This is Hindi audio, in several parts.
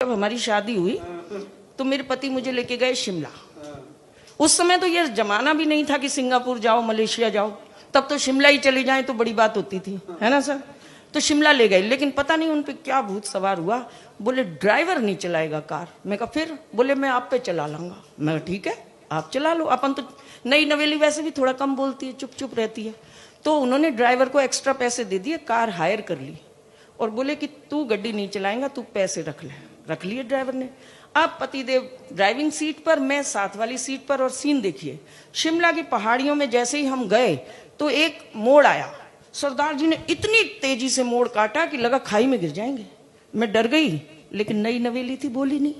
जब हमारी शादी हुई तो मेरे पति मुझे लेके गए शिमला। उस समय तो ये जमाना भी नहीं था कि सिंगापुर जाओ, मलेशिया जाओ, तब तो शिमला ही चले जाएं तो बड़ी बात होती थी, है ना सर। तो शिमला ले गए, लेकिन पता नहीं उन पे क्या भूत सवार हुआ। बोले ड्राइवर नहीं चलाएगा कार। मैं कहा फिर? बोले मैं आप पे चला लाऊंगा। मैं ठीक है आप चला लो, अपन तो नई नवेली वैसे भी थोड़ा कम बोलती है, चुप चुप रहती है। तो उन्होंने ड्राइवर को एक्स्ट्रा पैसे दे दिए, कार हायर कर ली और बोले कि तू गड्डी नहीं चलाएगा, तू पैसे रख ले। रख लिए ड्राइवर ने। अब पतिदेव ड्राइविंग सीट पर, मैं साथ वाली सीट पर। और सीन देखिए, शिमला की पहाड़ियों में जैसे ही हम गए तो एक मोड़ आया। सरदार जी ने इतनी तेजी से मोड़ काटा कि लगा खाई में गिर जाएंगे। मैं डर गई, लेकिन नई नवेली थी, बोली नहीं।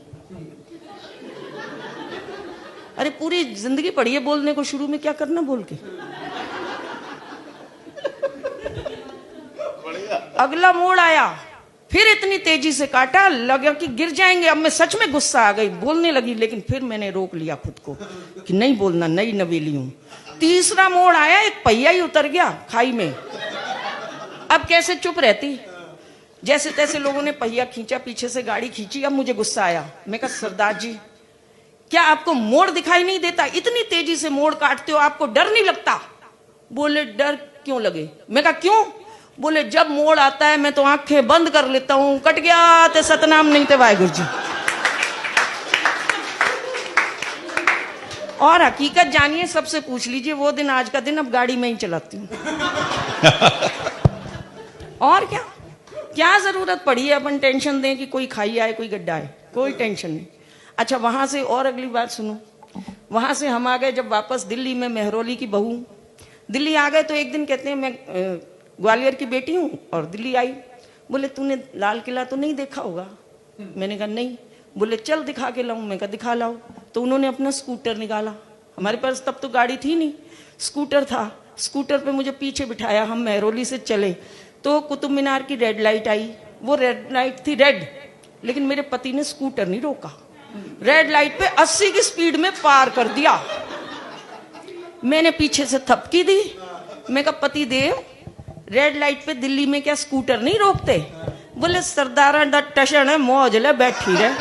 अरे पूरी जिंदगी पड़ी है बोलने को, शुरू में क्या करना बोल के। अगला मोड़ आया, फिर इतनी तेजी से काटा, लगा कि गिर जाएंगे। अब मैं सच में गुस्सा आ गई, बोलने लगी, लेकिन फिर मैंने रोक लिया खुद को कि नहीं बोलना, नई नवेली हूं। तीसरा मोड़ आया, एक पहिया ही उतर गया खाई में। अब कैसे चुप रहती, जैसे तैसे लोगों ने पहिया खींचा, पीछे से गाड़ी खींची। अब मुझे गुस्सा आया। मैं कहा सरदार जी, क्या आपको मोड़ दिखाई नहीं देता? इतनी तेजी से मोड़ काटते हो, आपको डर नहीं लगता? बोले डर क्यों लगे? मैं कहा क्यों? बोले जब मोड़ आता है मैं तो आंखें बंद कर लेता हूं। कट गया ते सतनाम नहीं ते वाहेगुरु जी। और हकीकत जानिए, सबसे पूछ लीजिए, वो दिन आज का दिन। अब गाड़ी में ही चलाती हूँ। और क्या क्या जरूरत पड़ी है अपन टेंशन दें कि कोई खाई आए, कोई गड्ढा आए, कोई टेंशन नहीं। अच्छा, वहां से और अगली बात सुनो। वहां से हम आ गए जब वापस दिल्ली में, मेहरौली की बहू। दिल्ली आ गए तो एक दिन कहते हैं मैं ग्वालियर की बेटी हूँ और दिल्ली आई। बोले तूने लाल किला तो नहीं देखा होगा? मैंने कहा नहीं। बोले चल दिखा के लाऊं। मैं कहा दिखा लाओ। तो उन्होंने अपना स्कूटर निकाला। हमारे पास तब तो गाड़ी थी नहीं, स्कूटर था। स्कूटर पे मुझे पीछे बिठाया, हम मेहरौली से चले तो कुतुब मीनार की रेड लाइट आई। वो रेड लाइट थी रेड, लेकिन मेरे पति ने स्कूटर नहीं रोका। रेड लाइट पे 80 की स्पीड में पार कर दिया। मैंने पीछे से थपकी दी। मैं कहा पति देव, रेड लाइट पे दिल्ली में क्या स्कूटर नहीं रोकते? बोले सरदारा दा टशन है, मौज ले बैठी रहे।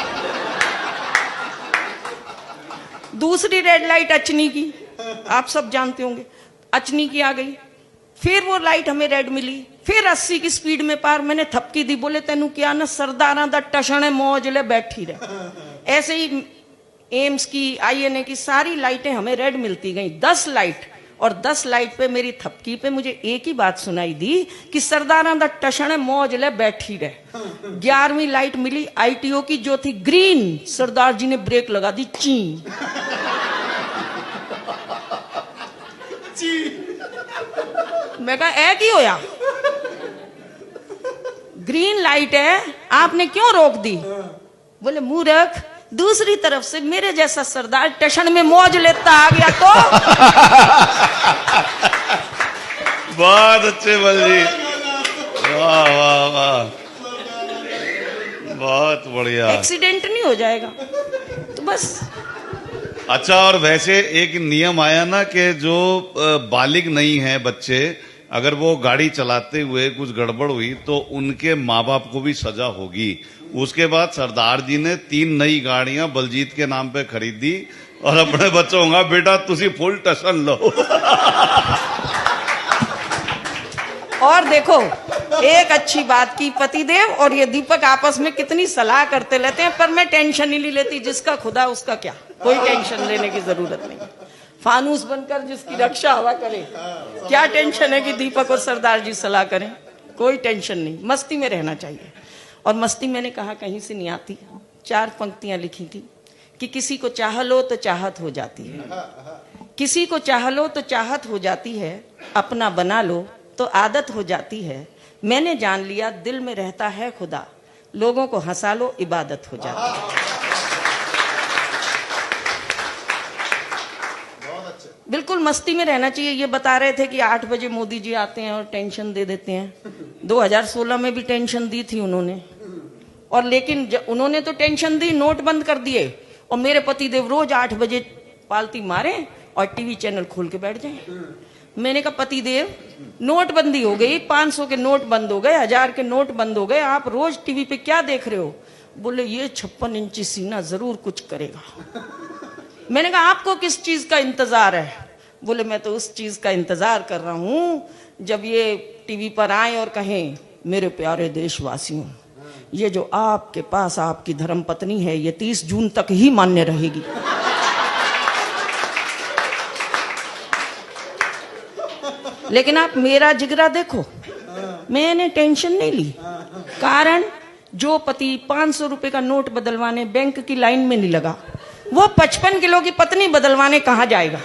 दूसरी रेड लाइट अचनी की, आप सब जानते होंगे, अचनी की आ गई। फिर वो लाइट हमें रेड मिली, फिर 80 की स्पीड में पार। मैंने थपकी दी। बोले तेनू क्या ना, सरदारा दा टशन है, मौज ले बैठी रहे। ऐसे ही एम्स की, आईएनए की सारी लाइटें हमें रेड मिलती गई। 10 लाइट, और 10 लाइट पे मेरी थपकी पे मुझे एक ही बात सुनाई दी कि सरदारा दा टशन है, मौज ले बैठी रहे। 11वीं लाइट मिली आईटीओ की, जो थी ग्रीन। सरदार जी ने ब्रेक लगा दी, ची। मैं कहा ऐ की होया? ग्रीन लाइट है, आपने क्यों रोक दी? बोले मूर्ख, दूसरी तरफ से मेरे जैसा सरदार स्टेशन में मौज लेता आ गया तो। बहुत अच्छे बलजी, वाह वाह वाह, बहुत बढ़िया। एक्सीडेंट नहीं हो जाएगा तो बस। अच्छा, और वैसे एक नियम आया ना कि जो बालिग नहीं है बच्चे, अगर वो गाड़ी चलाते हुए कुछ गड़बड़ हुई तो उनके माँ बाप को भी सजा होगी। उसके बाद सरदार जी ने 3 नई गाड़ियां बलजीत के नाम पे खरीदी और अपने बच्चों का बेटा तुसी फुल टशन लो। और देखो एक अच्छी बात की, पतिदेव और ये दीपक आपस में कितनी सलाह करते रहते हैं, पर मैं टेंशन ही नहीं लेती। जिसका खुदा उसका क्या, कोई टेंशन लेने की जरूरत नहीं। फानूस बनकर जिसकी रक्षा हवा करे, क्या टेंशन है कि दीपक और सरदार जी सलाह करें? कोई टेंशन नहीं, मस्ती में रहना चाहिए। और मस्ती मैंने कहा कहीं से नहीं आती। 4 पंक्तियां लिखी थी कि किसी को चाह लो तो चाहत हो जाती है, किसी को चाह लो तो चाहत हो जाती है, अपना बना लो तो आदत हो जाती है। मैंने जान लिया दिल में रहता है खुदा, लोगों को हंसा लो इबादत हो जाती है। बिल्कुल मस्ती में रहना चाहिए। ये बता रहे थे कि 8 बजे मोदी जी आते हैं और टेंशन दे देते हैं। 2016 में भी टेंशन दी थी उन्होंने, और लेकिन उन्होंने तो टेंशन दी, नोट बंद कर दिए। और मेरे पति देव रोज 8 बजे पालती मारे और टीवी चैनल खोल के बैठ जाए। मैंने कहा पति देव, नोटबंदी हो गई, 500 के नोट बंद हो गए, 1000 के नोट बंद हो गए, आप रोज टीवी पे क्या देख रहे हो? बोले ये 56 इंची सीना जरूर कुछ करेगा। मैंने कहा आपको किस चीज का इंतजार है? बोले मैं तो उस चीज का इंतजार कर रहा हूं जब ये टीवी पर आए और कहें मेरे प्यारे देशवासियों, ये जो आपके पास आपकी धर्मपत्नी है ये 30 जून तक ही मान्य रहेगी। लेकिन आप मेरा जिगरा देखो, मैंने टेंशन नहीं ली। कारण जो पति 500 रुपए का नोट बदलवाने बैंक की लाइन में नहीं लगा, वो 55 किलो की पत्नी बदलवाने कहां जाएगा?